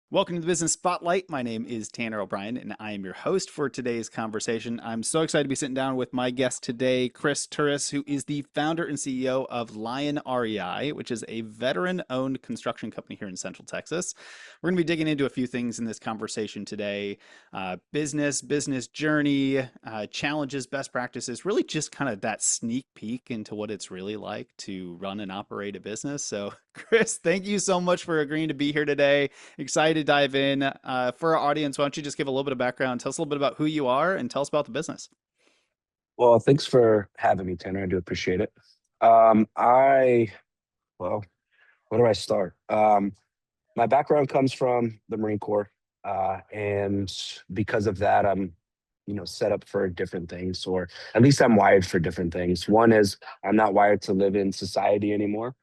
Welcome to the Business Spotlight. My name is Tanner O'Brien, and I am your host for today's conversation. I'm so excited to be sitting down with my guest today, Chris Turas, who is the founder and CEO of Lion REI, which is a veteran-owned construction company here in Central Texas. We're going to be digging into a few things in this conversation today: business journey, challenges, best practices. Really, just kind of that sneak peek into what it's really like to run and operate a business. So, Chris, thank you so much for agreeing to be here today. Excited to dive in. For our audience, why don't you just give a little bit of background, tell us a little bit about who you are, and tell us about the business. Well, thanks for having me, Tanner. I do appreciate it. I, well, where do I start? My background comes from the Marine Corps, and because of that, I'm, set up for different things, or at least I'm wired for different things. One is I'm not wired to live in society anymore,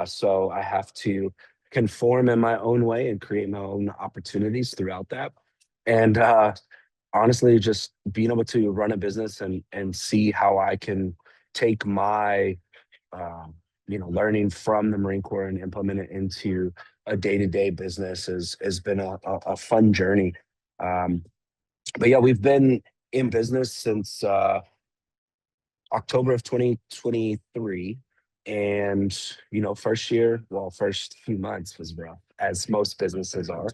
so I have to conform in my own way and create my own opportunities throughout that. And honestly, just being able to run a business and see how I can take my learning from the Marine Corps and implement it into a day-to-day business has been a fun journey. Um, but yeah, we've been in business since October of 2023. And, first few months was rough, as most businesses are.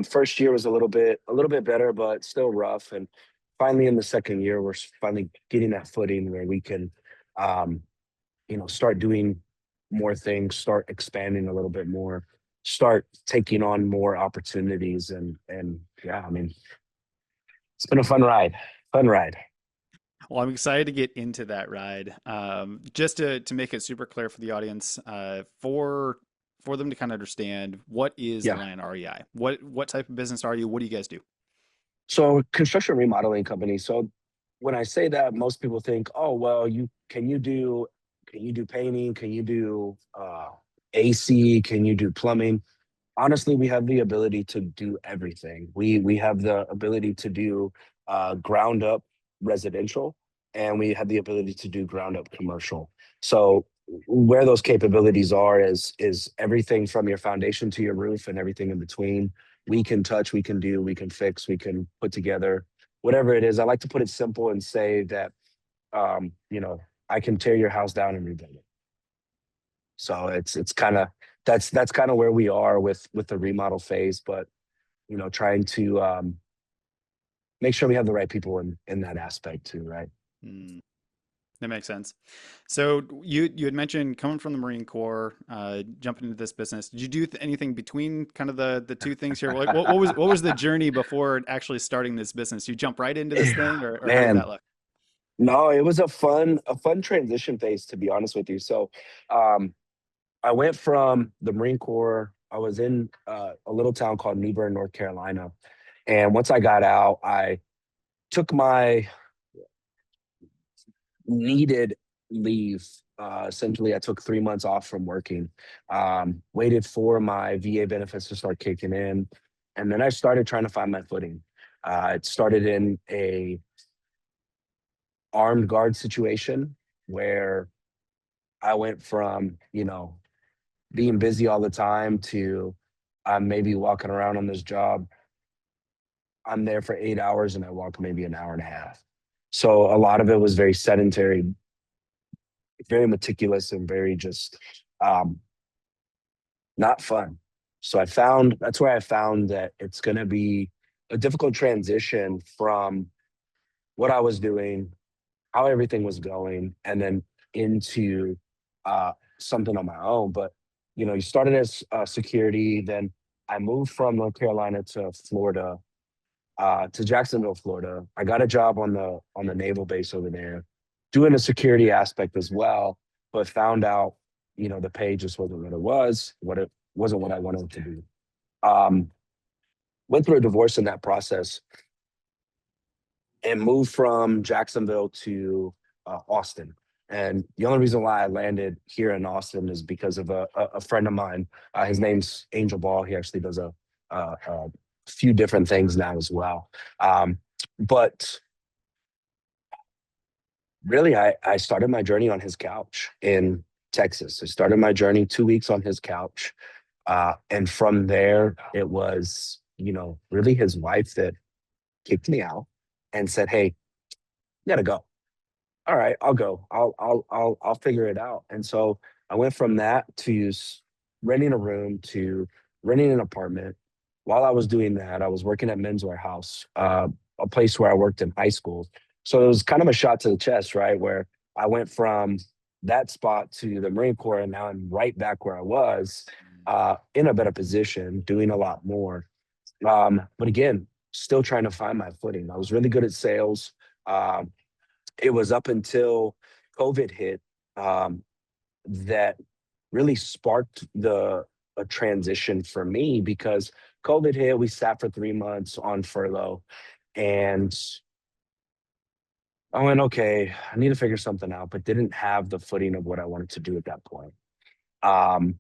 First year was a little bit better, but still rough. And finally, in the second year, we're finally getting that footing where we can, um, start doing more things, start expanding a little bit more, start taking on more opportunities. And yeah, I mean, it's been a fun ride, fun ride. Well, I'm excited to get into that ride. Just to make it super clear for the audience, for them to kind of understand what is Yeah. Lion REI. What type of business are you? What do you guys do? So construction remodeling company. So when I say that, most people think, oh, well, can you do painting? Can you do AC? Can you do plumbing? Honestly, we have the ability to do everything. We have the ability to do ground up residential, and we have the ability to do ground up commercial. So where those capabilities are is everything from your foundation to your roof and everything in between. We can touch, we can do, we can fix, we can put together whatever it is. I like to put it simple and say that um, you know, I can tear your house down and rebuild it. So it's kind of that's kind of where we are with the remodel phase, but trying to make sure we have the right people in that aspect too, right? Hmm. That makes sense. So you had mentioned coming from the Marine Corps, jumping into this business. Did you do anything between kind of the two things here? Like what was the journey before actually starting this business? You jump right into this Yeah, thing, or how did that man. look? No, it was a fun transition phase, to be honest with you. So um I went from the Marine Corps. I was in a little town called New Bern, North Carolina. And once I got out, I took my needed leave. Essentially, I took 3 months off from working, waited for my VA benefits to start kicking in, and then I started trying to find my footing. It started in a armed guard situation where I went from, being busy all the time to I'm maybe walking around on this job. I'm there for 8 hours and I walk maybe an hour and a half. So a lot of it was very sedentary, very meticulous, and very just um, not fun. So that's where I found that it's going to be a difficult transition from what I was doing, how everything was going, and then into uh, something on my own. But you started as security, then I moved from North Carolina to Florida, to Jacksonville, Florida. I got a job on the naval base over there, doing a security aspect as well, but found out, the pay just wasn't what it wasn't what I wanted to do. Um, Went through a divorce in that process and moved from Jacksonville to Austin. And the only reason why I landed here in Austin is because of a friend of mine. His name's Angel Ball. He actually does a few different things now as well. But really, I started my journey on his couch in Texas. I started my journey 2 weeks on his couch. And from there, it was, really his wife that kicked me out and said, "Hey, you gotta go." All right, I'll go. I'll figure it out. And so I went from that to renting a room to renting an apartment. While I was doing that, I was working at Men's Warehouse, a place where I worked in high school. So it was kind of a shot to the chest, right? Where I went from that spot to the Marine Corps, and now I'm right back where I was, in a better position, doing a lot more. But again, still trying to find my footing. I was really good at sales. Um, it was up until COVID hit, um, that really sparked the a transition for me because COVID hit. We sat for 3 months on furlough, and I went, okay, I need to figure something out, but didn't have the footing of what I wanted to do at that point. Um,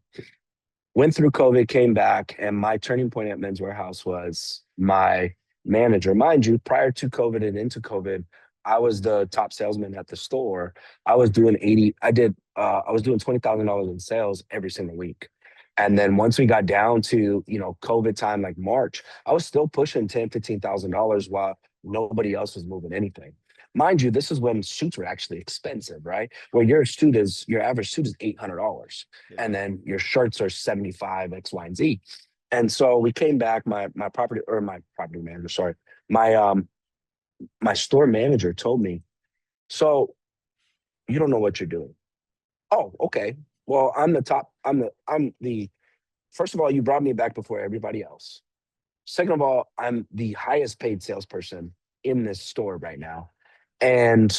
Went through COVID, came back, and my turning point at Men's Warehouse was my manager. Mind you, prior to COVID and into COVID, I was the top salesman at the store. I was doing 80, I was doing $20,000 in sales every single week. And then once we got down to, COVID time, like March, I was still pushing $10,000, $15,000 while nobody else was moving anything. Mind you, this is when suits were actually expensive, right? Where your average suit is $800, Yeah. and then your shirts are 75 X, Y, and Z. And so we came back, my property manager, sorry, my my store manager told me, "So you don't know what you're doing." Oh, okay. Well, I'm the first of all, you brought me back before everybody else. Second of all, I'm the highest paid salesperson in this store right now. And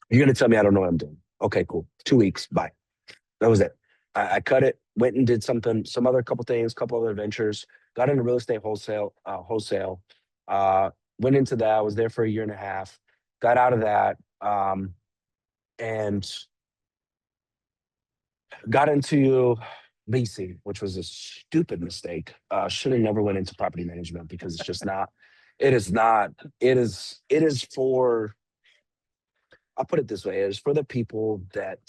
you're gonna tell me I don't know what I'm doing. Okay, cool. 2 weeks. Bye. That was it. I cut it, went and did some other couple things, couple other ventures, got into real estate wholesale, uh, went into that. I was there for a year and a half, got out of that, and got into leasing, which was a stupid mistake. Should have never went into property management because it's just not, it is not, it is for, I'll put it this way, it is for the people that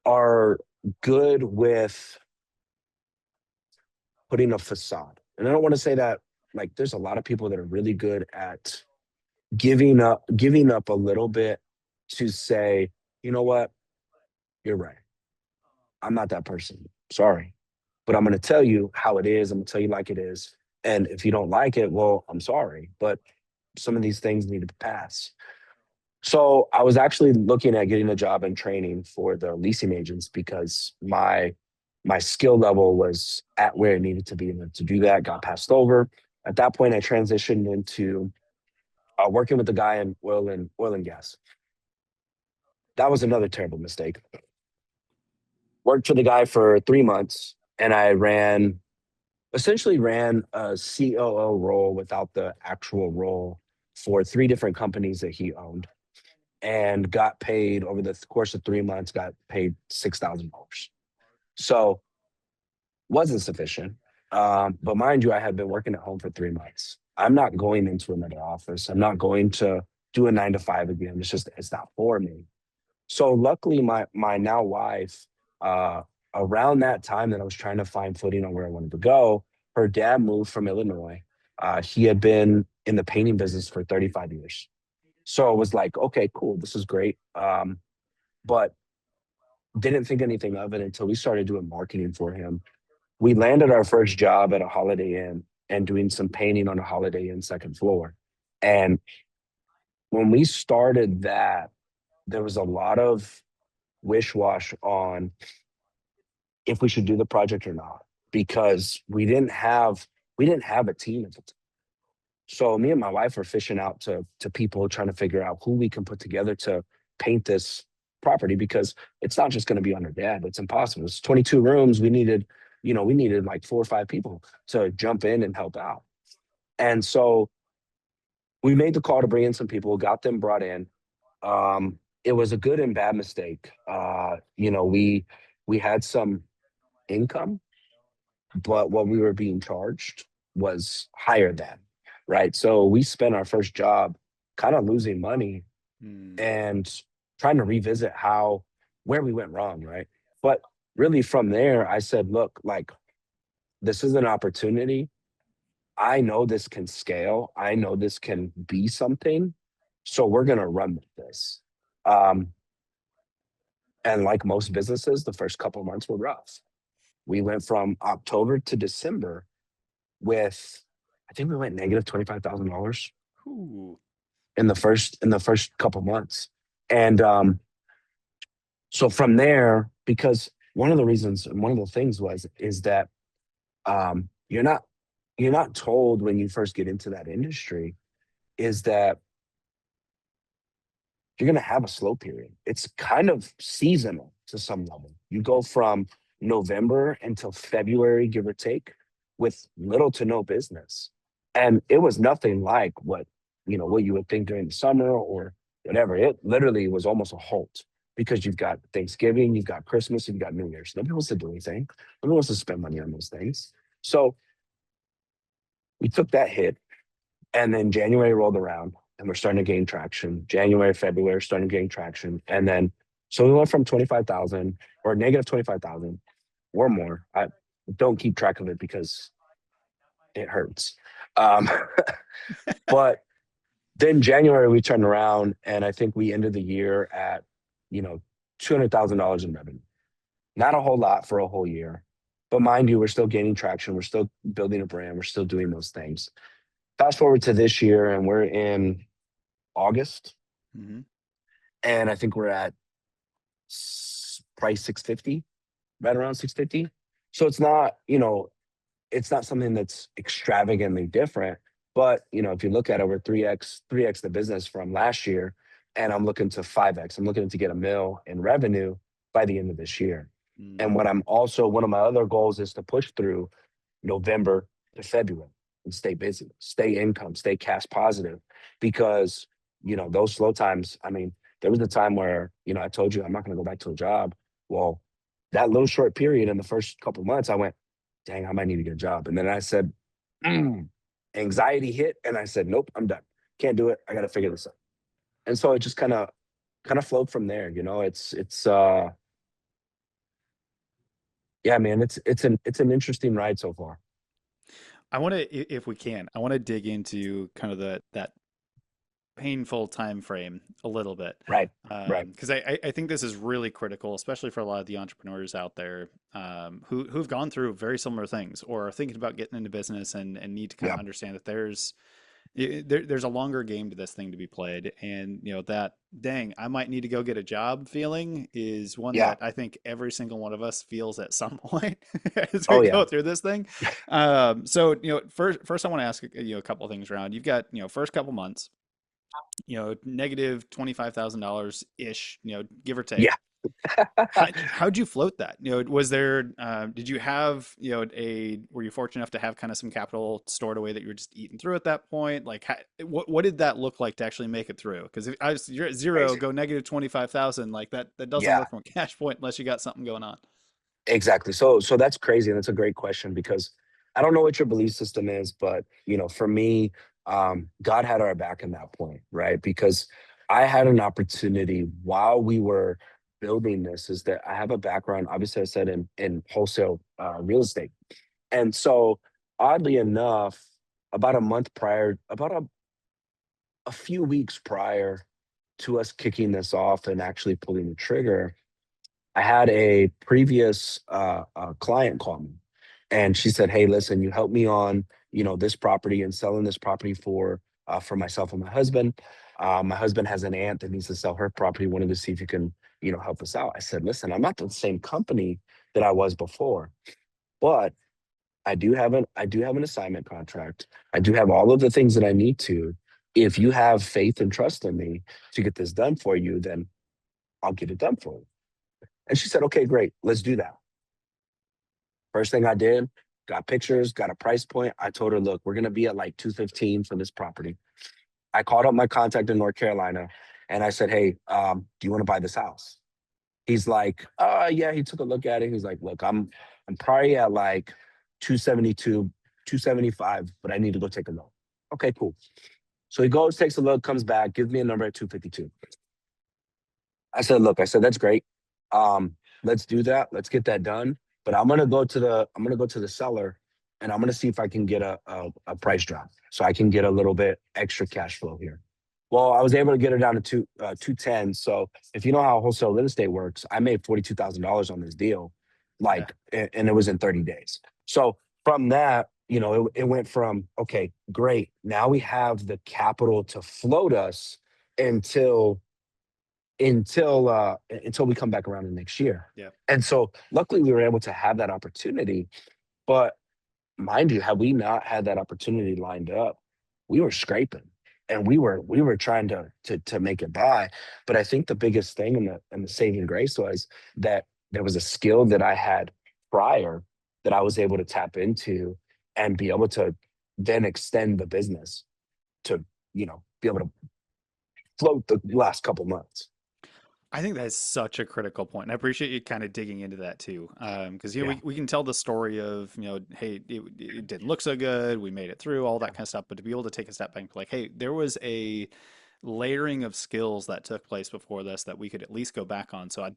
are good with putting a facade. And I don't want to say that, like, there's a lot of people that are really good at giving up a little bit to say, you know what, you're right. I'm not that person. Sorry. But I'm going to tell you how it is. I'm going to tell you like it is. And if you don't like it, well, I'm sorry. But some of these things need to pass. So I was actually looking at getting a job in training for the leasing agents because my skill level was at where it needed to be. And to do that, got passed over. At that point, I transitioned into working with the guy in oil and gas. That was another terrible mistake. Worked for the guy for 3 months, and I essentially ran a COO role without the actual role for three different companies that he owned, and got paid over the course of 3 months. Got paid $6,000. So wasn't sufficient. But mind you, I had been working at home for 3 months. I'm not going into another office. I'm not going to do a 9 to 5 again. It's not for me. So luckily, my now wife, uh, around that time that I was trying to find footing on where I wanted to go, her dad moved from Illinois. He had been in the painting business for 35 years. So it was like, okay, cool, this is great. But didn't think anything of it until we started doing marketing for him. We landed our first job at a Holiday Inn and doing some painting on a Holiday Inn second floor. And when we started that, there was a lot of wish wash on if we should do the project or not because we didn't have a team at the time. So me and my wife are fishing out to people trying to figure out who we can put together to paint this property because it's not just going to be under dad. It's impossible. It's 22 rooms. We needed like 4 or 5 people to jump in and help out. And so we made the call to bring in some people, got them brought in. It was a good and bad mistake. We had some income, but what we were being charged was higher than, right? So we spent our first job kind of losing money Hmm. and trying to revisit where we went wrong, right? But really from there, I said, look, like, this is an opportunity. I know this can scale. I know this can be something. So we're going to run with this. Um, and like most businesses, the first couple of months were rough. We went from October to December with, I think we went negative $25,000 Ooh. in the first couple months. And so from there, because one of the reasons, one of the things was, is that um, you're not you're not told when you first get into that industry is that you're going to have a slow period. It's kind of seasonal to some level. You go from November until February, give or take, with little to no business. And it was nothing like what you would think during the summer or whatever. It literally was almost a halt because you've got Thanksgiving, you've got Christmas, you've got New Year's. Nobody wants to do anything. Nobody wants to spend money on those things. So we took that hit. And then January rolled around and we're starting to gain traction. January, February, starting to gain traction. And then, so we went from 25,000 or negative 25,000 or more. I don't keep track of it because it hurts. Um, but then January, we turned around and I think we ended the year at, you know, $200,000 in revenue. Not a whole lot for a whole year. But mind you, we're still gaining traction. We're still building a brand. We're still doing those things. Fast forward to this year and we're in August, Hmm. and I think we're at price 650, right around 650. So it's not something that's extravagantly different. But if you look at it, we're 3x the business from last year, and I'm looking to 5x. I'm looking to get a mil in revenue by the end of this year. Mm. And one of my other goals is to push through November to February and stay busy, stay income, stay cash positive, because those slow times. I mean, there was a time where I told you I'm not going to go back to a job. Well, that little short period in the first couple of months, I went, dang, I might need to get a job. And then I said, mm, anxiety hit, and I said, nope, I'm done. Can't do it. I got to figure this out. And so it just kind of flowed from there. It's yeah, man, it's an interesting ride so far. I want to, if we can, I want to dig into kind of that painful time frame a little bit, Right, right. because I think this is really critical, especially for a lot of the entrepreneurs out there, who've gone through very similar things or are thinking about getting into business and need to kind Yeah. of understand that there's a longer game to this thing to be played. And that, dang, I might need to go get a job feeling is one Yeah. that I think every single one of us feels at some point as we Oh go yeah. through this thing. So first I want to ask a couple things around. You've got first couple months, negative $25,000 ish, give or Yeah. take. How'd you float that? Was there, did you have, were you fortunate enough to have kind of some capital stored away that you were just eating through at that point? Like, what did that look like to actually make it through? Because if you're at zero, Crazy. go negative 25,000, like that doesn't Yeah, work from a cash point unless you got something going on. exactly. So that's crazy, and that's a great question because I don't know what your belief system is, but for me, God had our back in that point, right? Because I had an opportunity while we were building this. Is that I have a background, obviously, I said in wholesale real estate, and so oddly enough, about a month prior, about a few weeks prior to us kicking this off and actually pulling the trigger, I had a previous client call me, and she said, "Hey, listen, you helped me on this property and selling this property for myself and my husband. My husband has an aunt that needs to sell her property. Wanted to see if you can help us out." I said, "Listen, I'm not the same company that I was before, but I do have an assignment contract. I do have all of the things that I need to. If you have faith and trust in me to get this done for you, then I'll get it done for you." And she said, "Okay, great. Let's do that." First thing I did, got pictures, got a price point. I told her, "Look, we're going to be at like 215 for this property." I called up my contact in North Carolina and I said, "Hey, do you want to buy this house?" He's like, yeah, he took a look at it. He's like, "Look, I'm probably at like 272, 275, but I need to go take a look." Okay, cool. So he goes, takes a look, comes back, gives me a number at 252. I said, "Look," I said, "that's great. Um, let's do that. Let's get that done. But I'm gonna go to the seller and I'm gonna see if I can get a price drop so I can get a little bit extra cash flow here. Well, I was able to get it down to 210. So if you know how wholesale real estate works, I made $42,000 on this deal, Yeah. and it was in 30 days. So from that, it went from, okay, great. Now we have the capital to float us until until we come back around the next year. Yeah. And so luckily we were able to have that opportunity. But mind you, had we not had that opportunity lined up, we were scraping and we were trying to make it by. But I think the biggest thing and the saving grace was that there was a skill that I had prior that I was able to tap into and be able to then extend the business to, be able to float the last couple months. I think that's such a critical point. And I appreciate you kind of digging into that too. Because, Yeah. we can tell the story of, hey, it didn't look so good. We made it through all that kind of stuff. But to be able to take a step back and be like, hey, there was a layering of skills that took place before this that we could at least go back on. So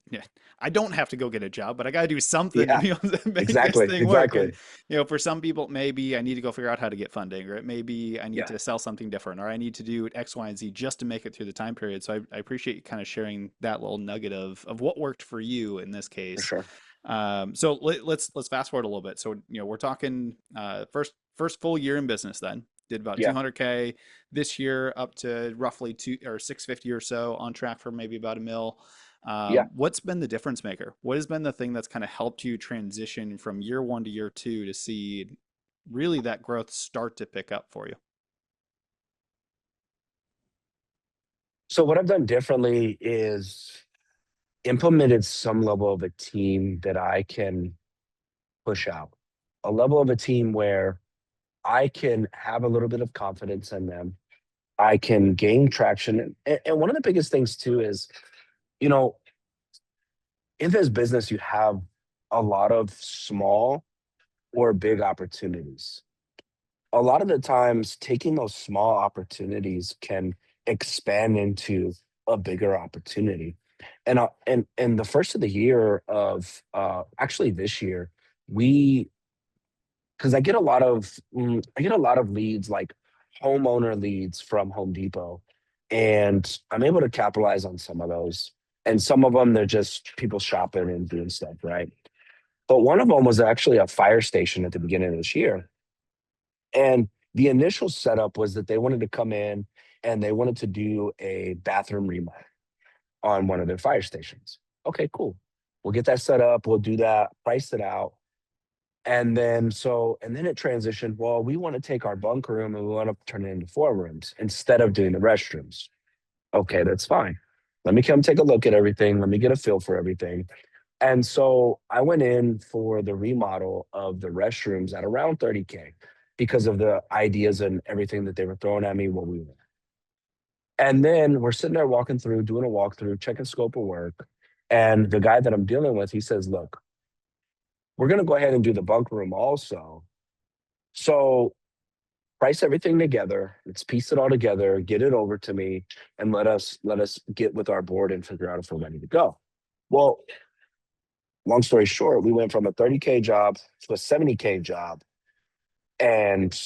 I don't have to go get a job, but I got to do something to Yeah. be able to make this Exactly. thing work. And, Exactly. for some people, maybe I need to go figure out how to get funding, or maybe I need Yeah. to sell something different, or I need to do X, Y, and Z just to make it through the time period. So I appreciate you kind of sharing that little nugget of what worked for you in this For case. sure. So let's fast forward a little bit. So we're talking first full year in business. Then did about Yeah. 200K this year, up to roughly two or 650 or so, on track for maybe about a mil. Yeah. What's been the difference maker? What has been the thing that's kind of helped you transition from year one to year two to see really that growth start to pick up for you? So what I've done differently is implemented some level of a team that I can push out, a level of a team where I can have a little bit of confidence in them. I can gain traction. And one of the biggest things too is, you know, in this business, you have a lot of small or big opportunities. A lot of the times, taking those small opportunities can expand into a bigger opportunity. And the first of the year of actually this year, we because I get a lot of leads, like homeowner leads from Home Depot, and I'm able to capitalize on some of those. And some of them they're just people shopping and doing stuff, right? But one of them was actually a fire station at the beginning of this year. And the initial setup was that they wanted to come in and they wanted to do a bathroom remodel on one of their fire stations. Okay, cool. We'll get that set up. We'll do that, price it out. And then it transitioned. Well, we want to take our bunk room and we want to turn it into 4 rooms instead of doing the restrooms. Okay, that's fine. Let me come take a look at everything. Let me get a feel for everything. And so I went in for the remodel of the restrooms at around 30K because of the ideas and everything that they were throwing at me when we were. And then we're sitting there walking through, doing a walkthrough, checking scope of work. And the guy that I'm dealing with, he says, look, we're going to go ahead and do the bunk room also. So price everything together. Let's piece it all together, get it over to me, and let us get with our board and figure out if we're ready to go. Well, long story short, we went from a 30K job to a 70K job. And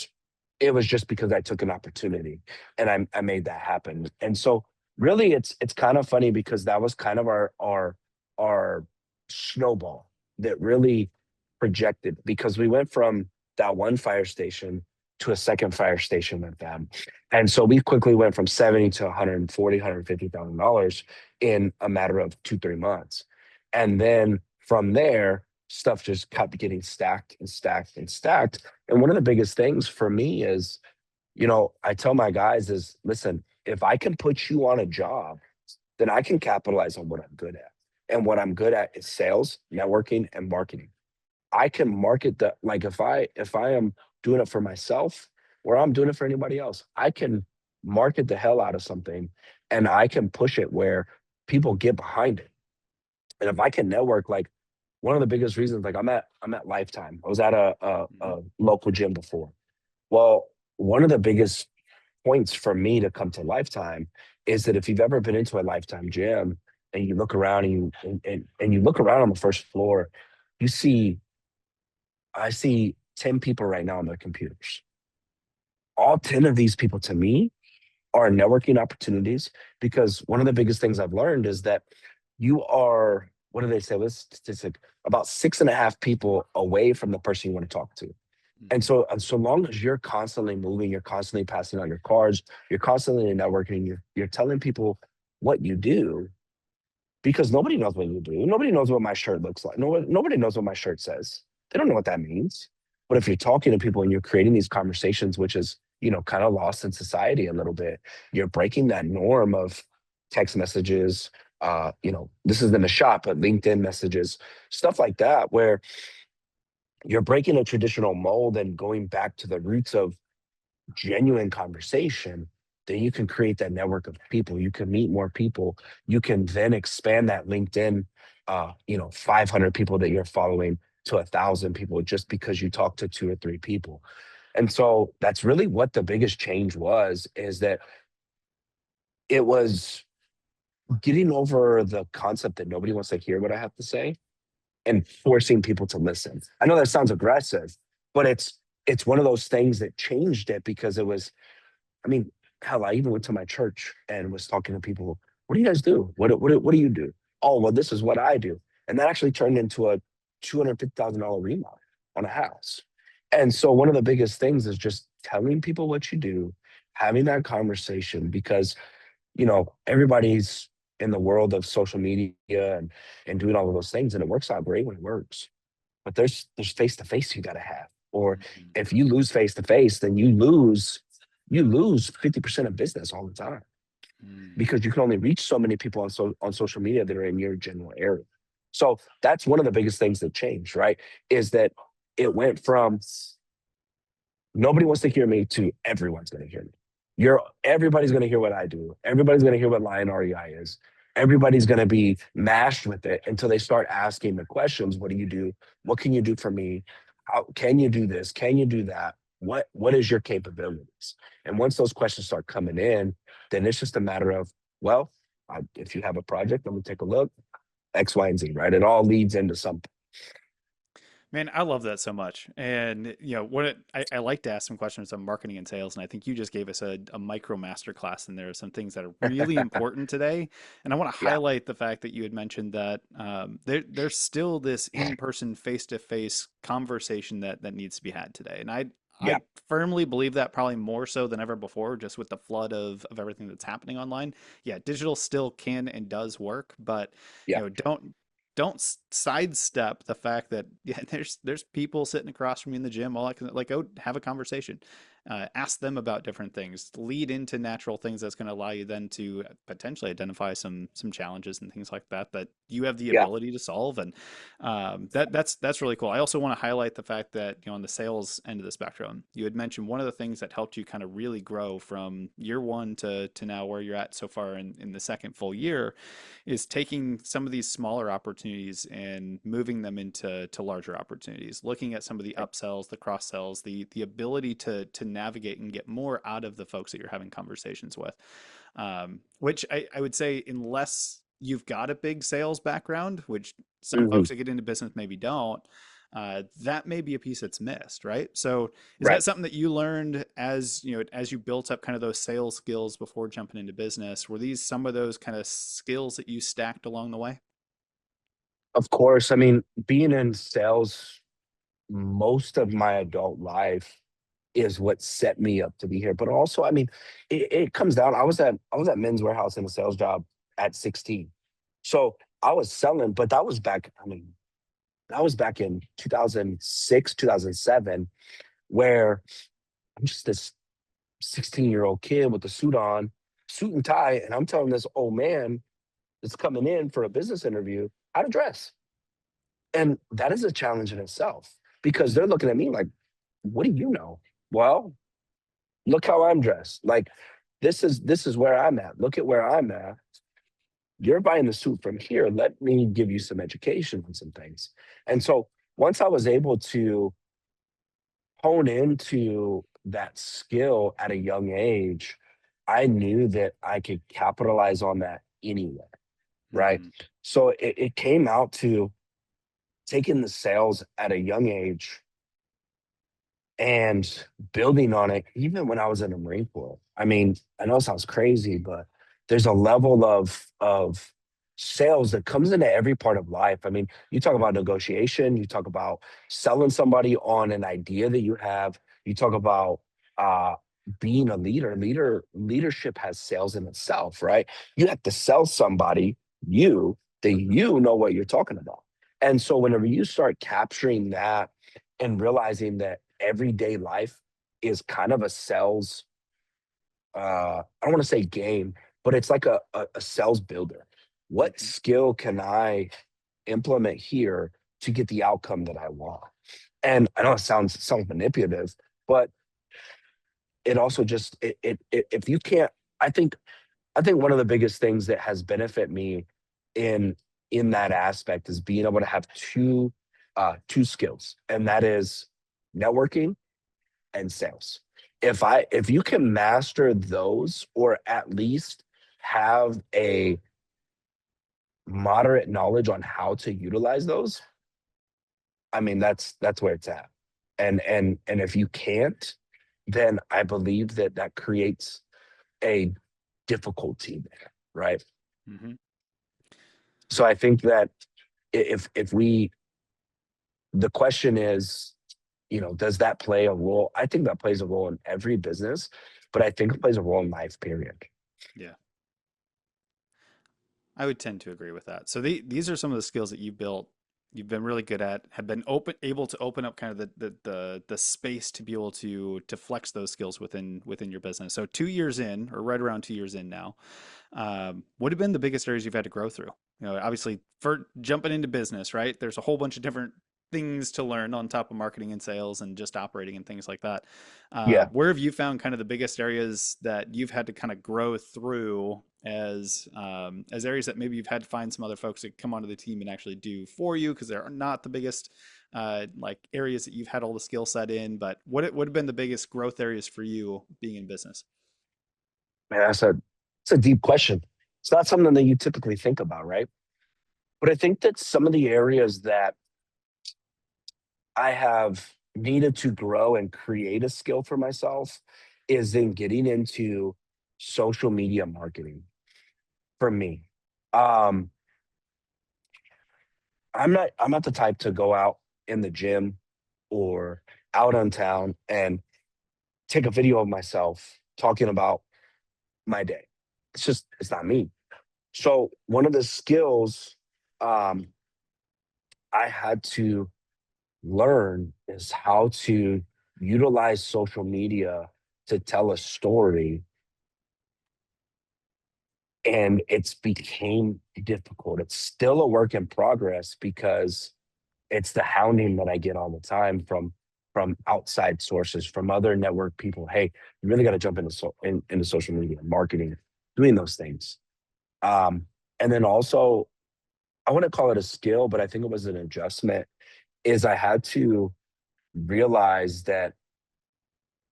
it was just because I took an opportunity and I made that happen. And so really it's kind of funny because that was kind of our snowball that really projected because we went from that one fire station to a second fire station with them. And so we quickly went from 70 to 140, $150,000 in a matter of 2, 3 months. And then from there, stuff just kept getting stacked and stacked and stacked. And one of the biggest things for me is, I tell my guys is, listen, if I can put you on a job, then I can capitalize on what I'm good at. And what I'm good at is sales, networking, and marketing. I can market that. Like if I am doing it for myself or I'm doing it for anybody else, I can market the hell out of something and I can push it where people get behind it. And if I can network, like one of the biggest reasons, like I'm at Lifetime. I was at Mhm. a local gym before. Well, one of the biggest points for me to come to Lifetime is that if you've ever been into a Lifetime gym, and you look around and you look around on the first floor, you see I see 10 people right now on their computers. All 10 of these people to me are networking opportunities, because one of the biggest things I've learned is that you are, what do they say? This statistic, about 6.5 people away from the person you want to talk to. And Mhm. so, so long as you're constantly moving, you're constantly passing on your cards, you're constantly networking, you're telling people what you do, because nobody knows what you do. Nobody knows what my shirt looks like. Nobody knows what my shirt says. They don't know what that means. But if you're talking to people and you're creating these conversations, which is, kind of lost in society a little bit, you're breaking that norm of text messages, this is in the shop, but LinkedIn messages, stuff like that, where you're breaking a traditional mold and going back to the roots of genuine conversation. Then you can create that network of people. You can meet more people. You can then expand that LinkedIn, 500 people that you're following to 1,000 people just because you talk to 2 or 3 people. And so that's really what the biggest change was, is that it was getting over the concept that nobody wants to hear what I have to say and forcing people to listen. I know that sounds aggressive, but it's one of those things that changed it, because it was, I mean, hell, I even went to my church and was talking to people. What do you guys do? What do you do? Oh, well, this is what I do. And that actually turned into a $250,000 remodel on a house. And so one of the biggest things is just telling people what you do, having that conversation, because, everybody's in the world of social media and doing all of those things, and it works out great when it works. But there's face to face you got to have. Or Mhm. if you lose face to face, then you lose 50% of business all the time, Mhm. because you can only reach so many people on social media that are in your general area. So that's one of the biggest things that changed, right? Is that it went from nobody wants to hear me to everyone's going to hear me. Everybody's going to hear what I do. Everybody's going to hear what Lion REI is. Everybody's going to be mashed with it until they start asking the questions. What do you do? What can you do for me? How can you do this? Can you do that? What is your capabilities? And once those questions start coming in, then it's just a matter of, well, if you have a project, let me take a look. X, Y, and Z, right? It all leads into something. Man, I love that so much. And I like to ask some questions on marketing and sales, and I think you just gave us a micro master class, and there are some things that are really important today. And I want to Yeah, highlight the fact that you had mentioned that there's still this in-person, face-to-face conversation that needs to be had today. And I yeah, firmly believe that, probably more so than ever before, just with the flood of everything that's happening online. Yeah, digital still can and does work, but yeah, don't sidestep the fact that yeah, there's people sitting across from you in the gym, all that like, go have a conversation, ask them about different things, lead into natural things that's going to allow you then to potentially identify some challenges and things like that you have the yeah. ability to solve. And that's really cool. I also want to highlight the fact that, on the sales end of the spectrum, you had mentioned one of the things that helped you kind of really grow from year one to now where you're at so far in the second full year is taking some of these smaller opportunities and moving them into larger opportunities, looking at some of the upsells, the cross sells, the ability to navigate and get more out of the folks that you're having conversations with. Which I would say, unless you've got a big sales background, which some Mhm. folks that get into business maybe don't, that may be a piece that's missed, right? So is that Right. something that you learned as as you built up kind of those sales skills before jumping into business? Were these some of those kind of skills that you stacked along the way? Of course. I mean, being in sales most of my adult life is what set me up to be here. But also, I mean, it comes down. I was at Men's Warehouse in a sales job at 16. So I was selling, but that was back, I mean, that was back in 2006, 2007, where I'm just this 16-year-old kid with a suit and tie, and I'm telling this old man that's coming in for a business interview how to dress. And that is a challenge in itself, because they're looking at me like, what do you know? Well, look how I'm dressed. Like, this is where I'm at. Look at where I'm at. You're buying the suit from here. Let me give you some education on some things. And so once I was able to hone into that skill at a young age, I knew that I could capitalize on that anywhere. right? Hmm. So it came out to taking the sales at a young age and building on it even when I was in the Marine Corps. I mean, I know it sounds crazy, but there's a level of sales that comes into every part of life. I mean, you talk about negotiation, you talk about selling somebody on an idea that you have, you talk about uh being a leader. Leadership has sales in itself, right? You have to sell somebody you that you know what you're talking about. And so whenever you start capturing that and realizing that everyday life is kind of a sales I don't want to say game, but it's like a sales builder. What Hmm. skill can I implement here to get the outcome that I want? And I know it sounds manipulative, but it also just if you can't, I think I think one of the biggest things that has benefit me in in that aspect is being able to have two skills, and that is networking and sales. If you can master those, or at least have a moderate knowledge on how to utilize those, I mean that's where it's at. And if you can't, then I believe that that creates a difficulty there, right? Hmm. So I think that if we the question is, does that play a role? I think that plays a role in every business, but I think it plays a role in life, period. Yeah. I would tend to agree with that. So these are some of the skills that you built, you've been really good at, have been able to open up kind of the space to be able to flex those skills within your business. So 2 years in, or right around 2 years in now, what have been the biggest areas you've had to grow through? Obviously, for jumping into business, right? There's a whole bunch of different things to learn on top of marketing and sales and just operating and things like that. Yeah. Where have you found kind of the biggest areas that you've had to kind of grow through as areas that maybe you've had to find some other folks that come onto the team and actually do for you because they're not the biggest like areas that you've had all the skill set in, but what would have been the biggest growth areas for you being in business? Man, that's a deep question. It's not something that you typically think about, right? But I think that some of the areas that I have needed to grow and create a skill for myself is in getting into social media marketing for me. Um, I'm not the type to go out in the gym or out on town and take a video of myself talking about my day. It's not me. So one of the skills um, I had to learn is how to utilize social media to tell a story, and it's became difficult. It's still a work in progress because it's the hounding that I get all the time from outside sources, from other network people. Hey, you really got to jump into social media marketing, doing those things. Um, and then also, I wouldn't call it a skill, but I think it was an adjustment. Is I had to realize that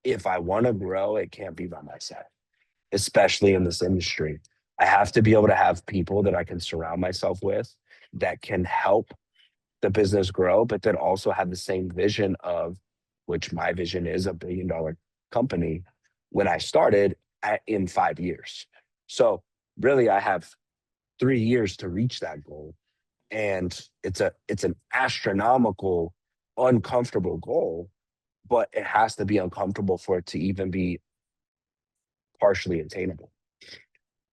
if I want to grow, it can't be by myself, especially in this industry. I have to be able to have people that I can surround myself with that can help the business grow, but then also have the same vision of which my vision is $1 billion company when I started in 5 years. So really, I have 3 years to reach that goal, and it's an astronomical, uncomfortable goal, but it has to be uncomfortable for it to even be partially attainable.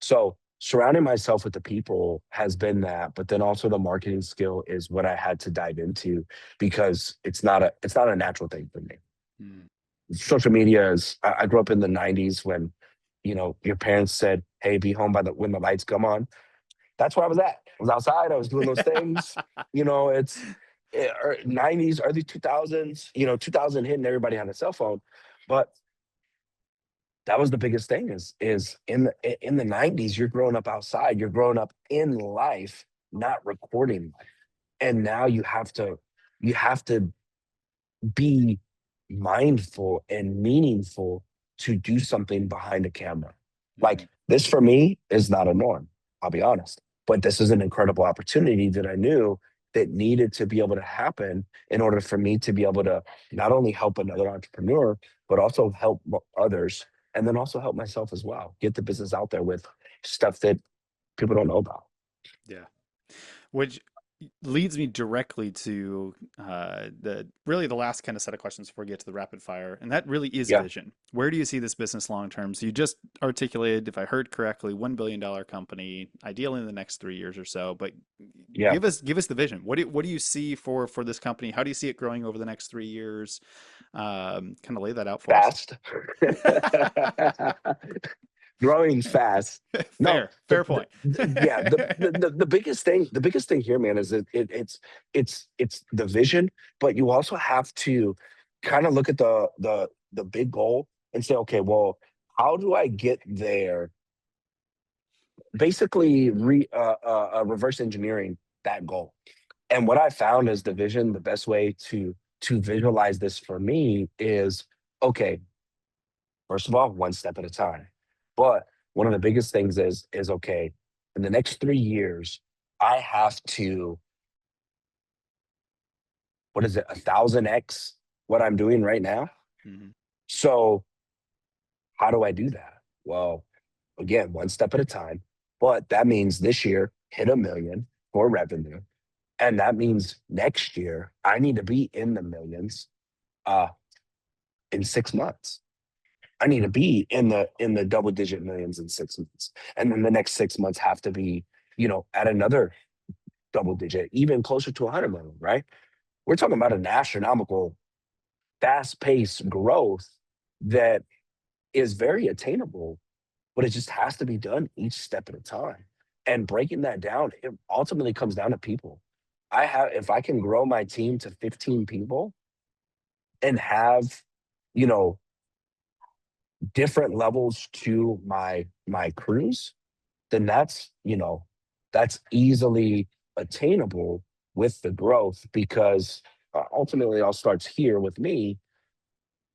So surrounding myself with the people has been that, but then also the marketing skill is what I had to dive into because it's not a natural thing for me. Mm. Social media is I grew up in the 90s when, your parents said, hey, be home by the when the lights come on. That's where I was at. I was outside, I was doing those things. It's 90s, early 2000s, 2000 hit and everybody had a cell phone. But that was the biggest thing is in the 90s, you're growing up outside, you're growing up in life, not recording life. And now you have to be mindful and meaningful to do something behind a camera. Hmm. Like this for me is not a norm. I'll be honest. But this is an incredible opportunity that I knew that needed to be able to happen in order for me to be able to not only help another entrepreneur, but also help others, and then also help myself as well. Get the business out there with stuff that people don't know about. Yeah. Which leads me directly to the really the last kind of set of questions before we get to the rapid fire, and that really is Yeah, vision. Where do you see this business long term? So you just articulated, if I heard correctly, $1 billion company, ideally in the next 3 years or so. But yeah, give us the vision. What do you see for this company? How do you see it growing over the next 3 years? Kind of lay that out for us. fast. Growing fast. No, Fair point. yeah, the biggest thing here, man, is it's the vision, but you also have to kind of look at the big goal and say, okay, well, how do I get there? Basically, reverse engineering that goal. And what I found is the vision. The best way to visualize this for me is, okay, first of all, one step at a time. But one of the biggest things is okay, in the next 3 years, I have to, what is it, 1,000x what I'm doing right now. Mhm. So how do I do that? Well, again, one step at a time. But that means this year hit 1 million for revenue. And that means next year I need to be in the millions uh in 6 months. I need to be in the double digit millions in 6 months. And then the next 6 months have to be, at another double digit, even closer to 100 million, right? We're talking about an astronomical, fast paced growth that is very attainable, but it just has to be done each step at a time. And breaking that down, it ultimately comes down to people. If I can grow my team to 15 people and have, you know, different levels to my crews, then that's easily attainable with the growth, because ultimately all starts here with me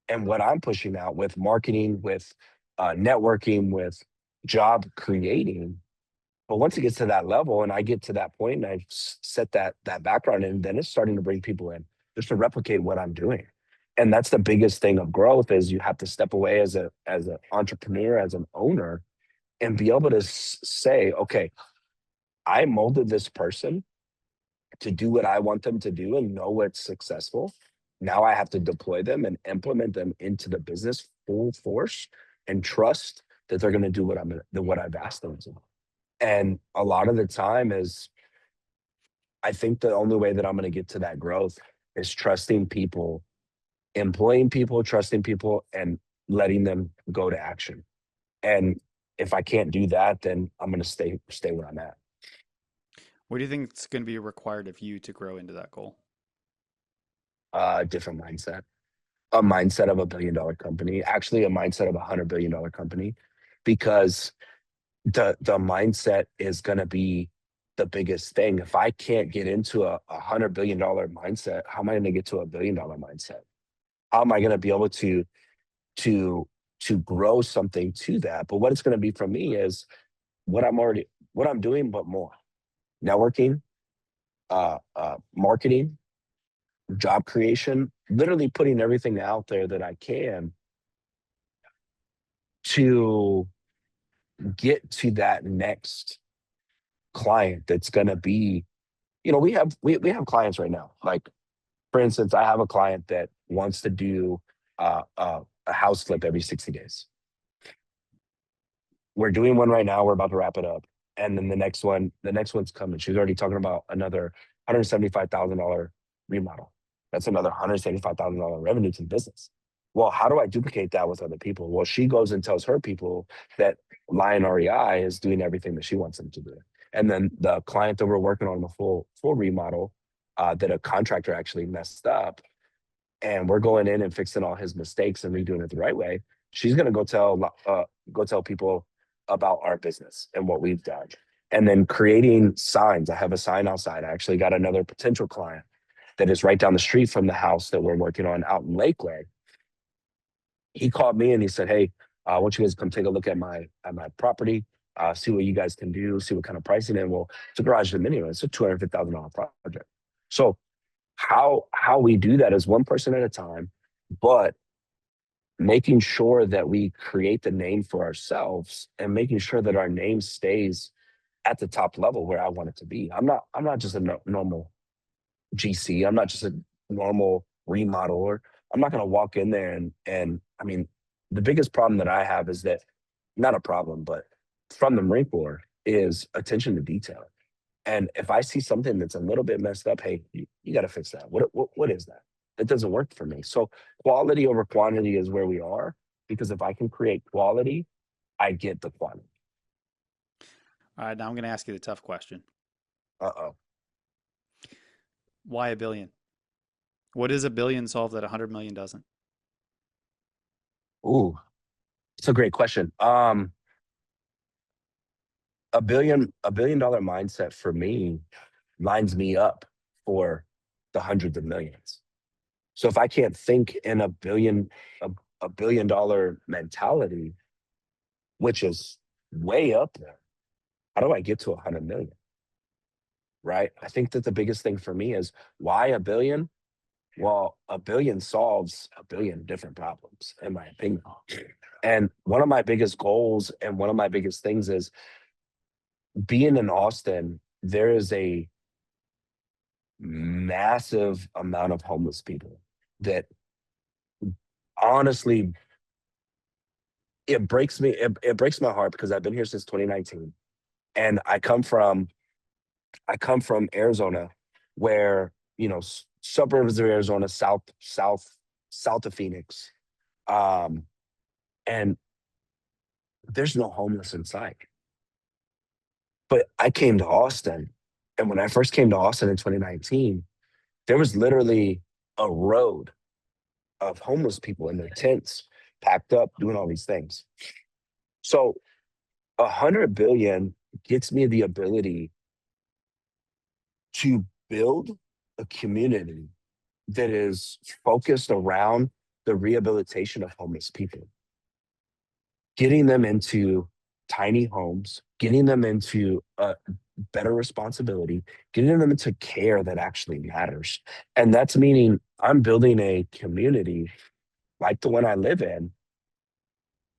and what I'm pushing out with marketing, with networking, with job creating. But once it gets to that level and I get to that point and I set that background in, then it's starting to bring people in just to replicate what I'm doing. And that's the biggest thing of growth, is you have to step away as an entrepreneur, as an owner, and be able to say, okay, I molded this person to do what I want them to do and know what's successful. Now I have to deploy them and implement them into the business full force and trust that they're going to do what I've asked them to. And a lot of the time is, I think the only way that I'm going to get to that growth is trusting people, employing people, trusting people, and letting them go to action. And if I can't do that, then I'm going to stay where I'm at. What do you think is going to be required of you to grow into that goal? Different mindset, a mindset of $1 billion company, actually a mindset of $100 billion company, because the mindset is going to be the biggest thing. If I can't get into a $100 billion mindset, how am I going to get to $1 billion mindset? How am I going to be able to to grow something to that? But what it's going to be for me is what I'm doing, but more networking, marketing, job creation, literally putting everything out there that I can to get to that next client that's going to be, we have clients right now. Like, for instance, I have a client that wants to do a house flip every 60 days. We're doing one right now. We're about to wrap it up. And then the next one's coming. She's already talking about another $175,000 remodel. That's another $175,000 revenue to the business. Well, how do I duplicate that with other people? Well, she goes and tells her people that Lion REI is doing everything that she wants them to do. And then the client that we're working on the full remodel, that a contractor actually messed up, and we're going in and fixing all his mistakes and redoing it the right way. She's gonna go tell people about our business and what we've done. And then creating signs. I have a sign outside. I actually got another potential client that is right down the street from the house that we're working on out in Lakeway. He called me and he said, "Hey, I want you guys to come take a look at my property. see what you guys can do, see what kind of pricing. And well, it's a garage minimum. It's a $250,000 project. So how we do that is one person at a time, but making sure that we create the name for ourselves and making sure that our name stays at the top level where I want it to be. I'm not just a normal GC. I'm not just a normal remodeler. I'm not going to walk in there and I mean, the biggest problem that I have is that, not a problem, but from the Marine Corps, is attention to detail. And if I see something that's a little bit messed up, hey, you got to fix that. What is that? That doesn't work for me. So quality over quantity is where we are, because if I can create quality, I get the quantity. All right, now I'm going to ask you the tough question. Uh-oh. Why a billion? What does a billion solve that 100 million doesn't? Ooh, it's a great question. A billion dollar mindset for me lines me up for the hundreds of millions. So if I can't think in a billion dollar mentality, which is way up there, how do I get to 100 million? Right? I think that the biggest thing for me is, why a billion? Well, a billion solves a billion different problems, in my opinion. And one of my biggest goals and one of my biggest things is, being in Austin, there is a massive amount of homeless people that, honestly, it breaks my heart, because I've been here since 2019, and I come from Arizona, where, suburbs of Arizona, south of Phoenix, um, and there's no homeless in sight. But I came to Austin, and when I first came to Austin in 2019, there was literally a road of homeless people in their tents, packed up, doing all these things. So 100 billion gets me the ability to build a community that is focused around the rehabilitation of homeless people, getting them into tiny homes, getting them into a better responsibility, getting them into care that actually matters. And that's meaning I'm building a community like the one I live in,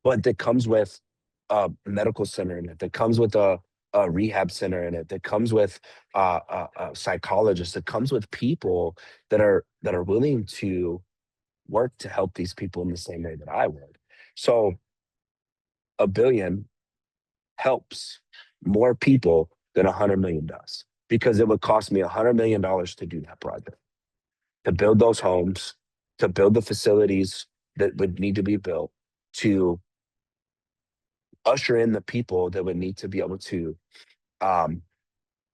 but that comes with a medical center in it, that comes with a rehab center in it, that comes with a psychologist, that comes with people that are willing to work to help these people in the same way that I would. So a billion helps more people than 100 million does, because it would cost me $100 million to do that project, to build those homes, to build the facilities that would need to be built, to usher in the people that would need to be able to um,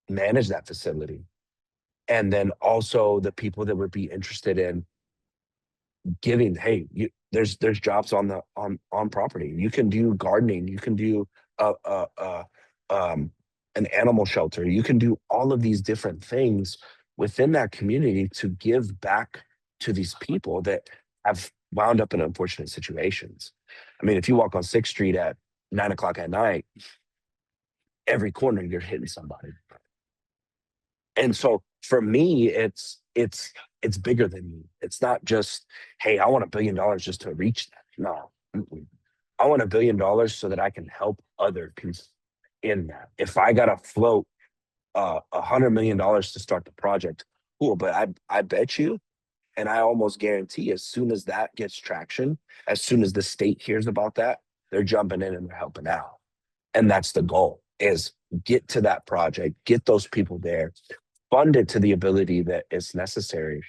manage that facility. And then also the people that would be interested in giving, hey, there's jobs on property. You can do gardening. You can do a, a, a an animal shelter. You can do all of these different things within that community to give back to these people that have wound up in unfortunate situations. I mean, if you walk on 6th Street at 9 o'clock at night, every corner you're hitting somebody. And so for me, it's bigger than me. It's not just, hey, I want $1 billion just to reach that. No. Mm-mm. I want $1 billion so that I can help other people in that. If I gotta float $100 million to start the project, cool. But I bet you, and I almost guarantee, as soon as that gets traction, as soon as the state hears about that, they're jumping in and they're helping out. And that's the goal, is get to that project, get those people there, fund it to the ability that is necessary,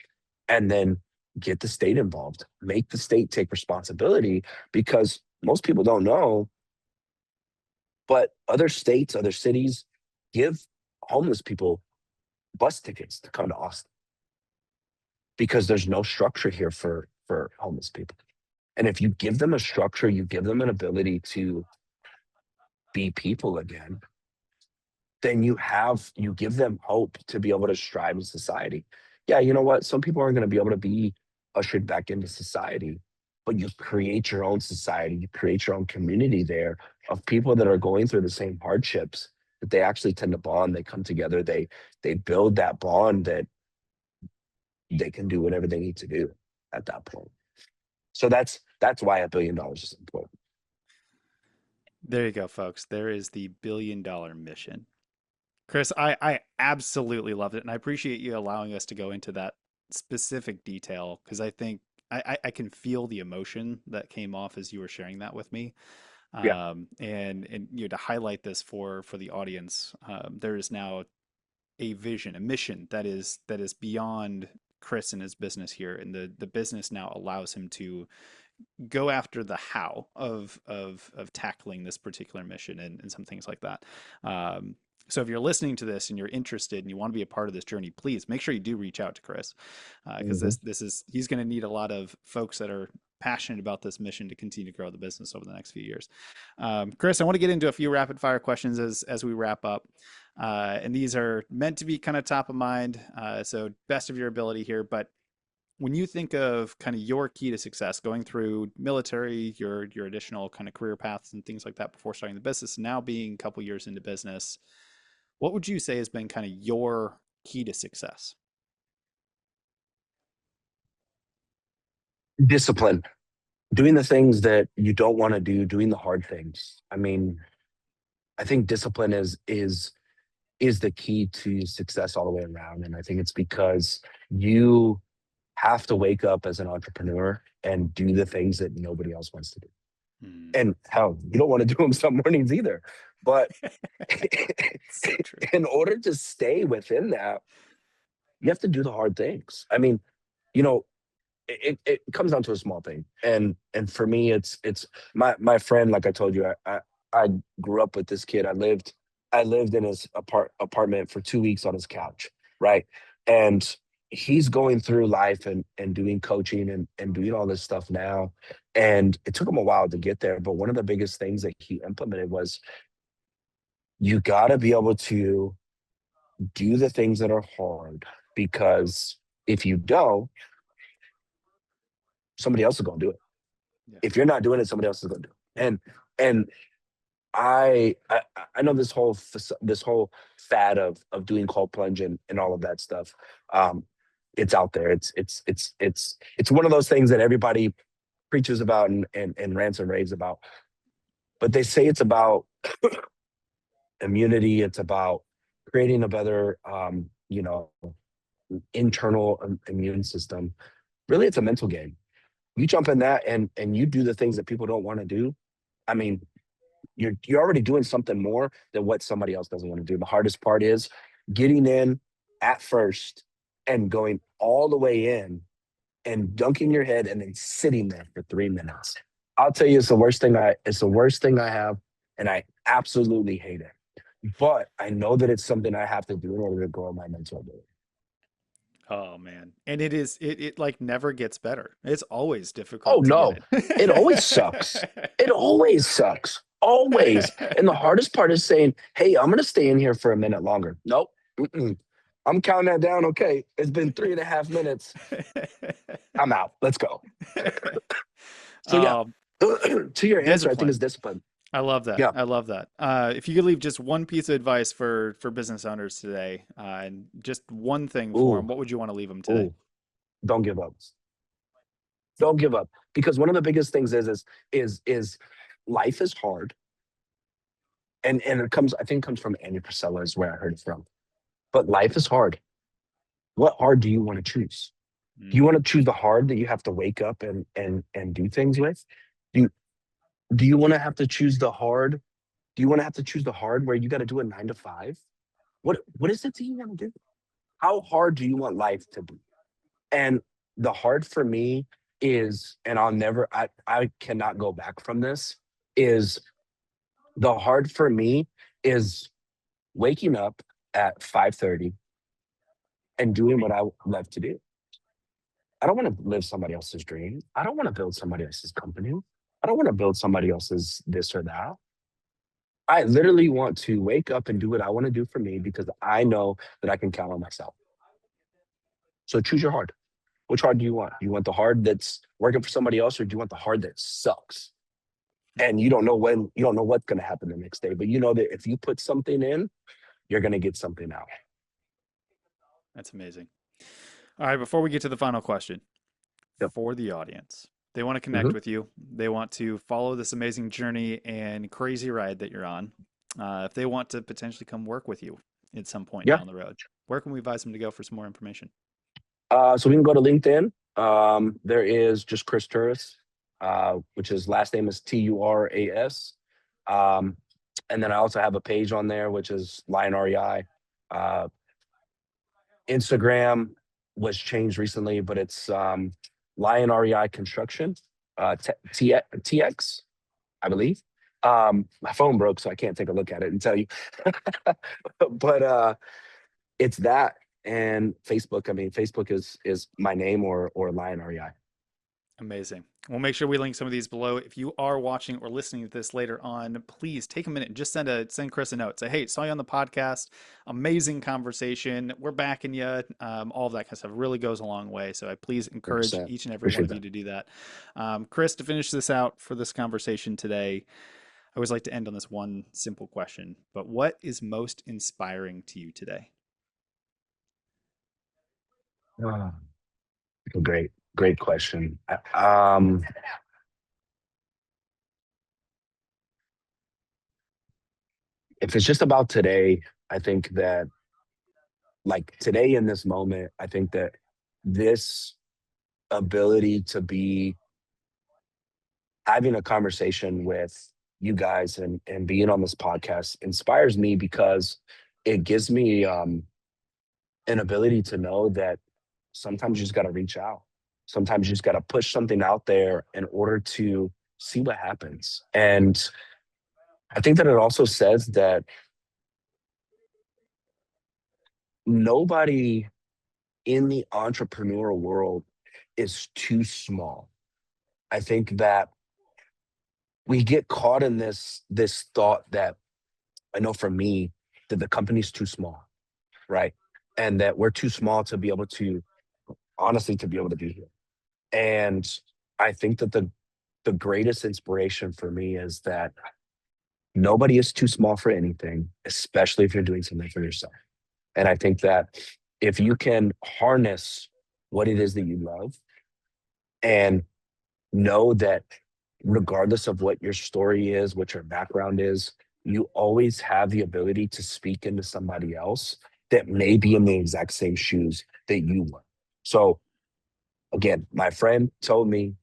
and then get the state involved, make the state take responsibility, because most people don't know, but other states, other cities give homeless people bus tickets to come to Austin, because there's no structure here for homeless people. And if you give them a structure, you give them an ability to be people again, then you give them hope to be able to strive in society. Yeah, you know what? Some people aren't going to be able to be ushered back into society, but you create your own society, you create your own community there of people that are going through the same hardships, that they actually tend to bond, they come together, they build that bond that they can do whatever they need to do at that point. So that's why $1 billion is important. There you go, folks. There is the $1 billion mission. Chris, I absolutely loved it. And I appreciate you allowing us to go into that specific detail because I think I can feel the emotion that came off as you were sharing that with me. Yeah. And you know, to highlight this for the audience, there is now a vision, a mission that is beyond Chris and his business here, and the business now allows him to go after the how of tackling this particular mission and some things like that. So if you're listening to this and you're interested and you want to be a part of this journey, please make sure you do reach out to Chris because Hmm. this is he's going to need a lot of folks that are passionate about this mission to continue to grow the business over the next few years. Chris, I want to get into a few rapid fire questions as we wrap up. And these are meant to be kind of top of mind. So best of your ability here, but when you think of kind of your key to success going through military, your additional kind of career paths and things like that before starting the business, now being a couple years into business, what would you say has been kind of your key to success? Discipline, doing the things that you don't want to do, doing the hard things. I mean, I think discipline is the key to success all the way around. And I think it's because you have to wake up as an entrepreneur and do the things that nobody else wants to do. Hmm. And hell, you don't want to do them some mornings either. But So true. in order to stay within that, you have to do the hard things. I mean, you know, it comes down to a small thing. And for me, it's my friend, like I told you, I grew up with this kid. I lived in his apartment for 2 weeks on his couch, right? And he's going through life and doing coaching and doing all this stuff now. And it took him a while to get there. But one of the biggest things that he implemented was you gotta be able to do the things that are hard because if you don't, somebody else is gonna do it. Yeah. If you're not doing it, somebody else is gonna do it. And I know this whole fad of doing cold plunge and all of that stuff. Um, it's out there. It's one of those things that everybody preaches about and rants and raves about. But they say it's about immunity. It's about creating a better, internal immune system. Really, it's a mental game. You jump in that and you do the things that people don't want to do. I mean, you're already doing something more than what somebody else doesn't want to do. The hardest part is getting in at first and going all the way in and dunking your head and then sitting there for 3 minutes. I'll tell you, it's the worst thing I have, and I absolutely hate it. But I know that it's something I have to do in order to grow my mental ability. Oh man. And it like never gets better. It's always Oh difficult to get no, it always sucks. It always sucks. Always. And the hardest part is saying, hey, I'm going to stay in here for a minute longer. Nope. Mm-mm. I'm counting that down. Okay. It's been 3.5 minutes. I'm out. Let's go. So, yeah, um, to your answer, I think discipline. it's discipline. I love that. Yeah. I love that. If you could leave just one piece of advice for business owners today, and just one thing for them, Ooh, what would you want to leave them today? ooh, don't give up. Don't give up. Because one of the biggest things is life is hard. And I think it comes from Andy Priscilla is where I heard it from. But life is hard. What hard do you want to choose? Do you want Mm, to choose the hard that you have to wake up and do things with? Do you do you want to have to choose the hard? Do you want to have to choose the hard where you got to do a 9 to 5? What is it that you want to do? How hard do you want life to be? And the hard for me is, and I cannot go back from this, is the hard for me is waking up at 5:30 and doing what I love to do. I don't want to live somebody else's dream. I don't want to build somebody else's company. I don't want to build somebody else's this or that. I literally want to wake up and do what I want to do for me because I know that I can count on myself. So choose your heart. Which hard do you want? Do you want the hard that's working for somebody else, or do you want the hard that sucks? And you don't know what's going to happen the next day, but you know that if you put something in, you're going to get something out. That's amazing. All right, before we get to the final question, Yep. for the audience, they want to connect Hmm. with you. They want to follow this amazing journey and crazy ride that you're on. If they want to potentially come work with you at some point Yeah. down the road, where can we advise them to go for some more information? So we can go to LinkedIn. There is just Chris Turas, which his last name is Turas. Um, and then I also have a page on there, which is Lion REI. Uh, Instagram was changed recently, but it's Lion REI Construction, TX, I believe. My phone broke, so I can't take a look at it and tell you. But it's that and Facebook. I mean, Facebook is my name or Lion REI. Amazing. We'll make sure we link some of these below. If you are watching or listening to this later on, please take a minute and just send Chris a note. Say, hey, saw you on the podcast. Amazing conversation. We're backing you. All of that kind of stuff really goes a long way. So I please encourage 100%. each and every one Appreciate of you that. to do that. Chris, to finish this out for this conversation today, I always like to end on this one simple question. But what is most inspiring to you today? Ah, great question. If it's just about today, I think that like today in this moment, I think that this ability to be having a conversation with you guys and being on this podcast inspires me because it gives me an ability to know that sometimes you just got to reach out. Sometimes you just got to push something out there in order to see what happens. And I think that it also says that nobody in the entrepreneurial world is too small. I think that we get caught in this thought that I know for me that the company's too small, right? And that we're too small to be able to honestly to be able to be here. And I think that the greatest inspiration for me is that nobody is too small for anything, especially if you're doing something for yourself. And I think that if you can harness what it is that you love and know that regardless of what your story is, what your background is, you always have the ability to speak into somebody else that may be in the exact same shoes that you were. So again, my friend told me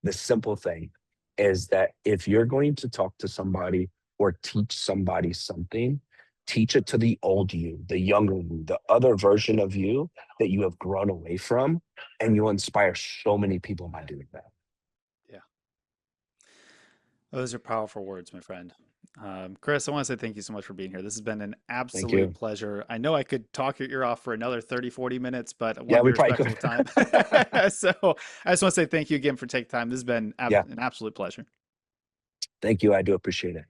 the simple thing is that if you're going to talk to somebody or teach somebody something, teach it to the old you, the younger you, the other version of you that you have grown away from, and you'll inspire so many people by doing that. Yeah. Those are powerful words, my friend. Chris, I want to say thank you so much for being here. This has been an Thank absolute you. pleasure. I know I could talk your ear off for another 30, 40 minutes, but I want Yeah, to be we probably respectful could. of time. So I just want to say thank you again for taking time. This has been Yeah, an absolute pleasure. thank you. I do appreciate it.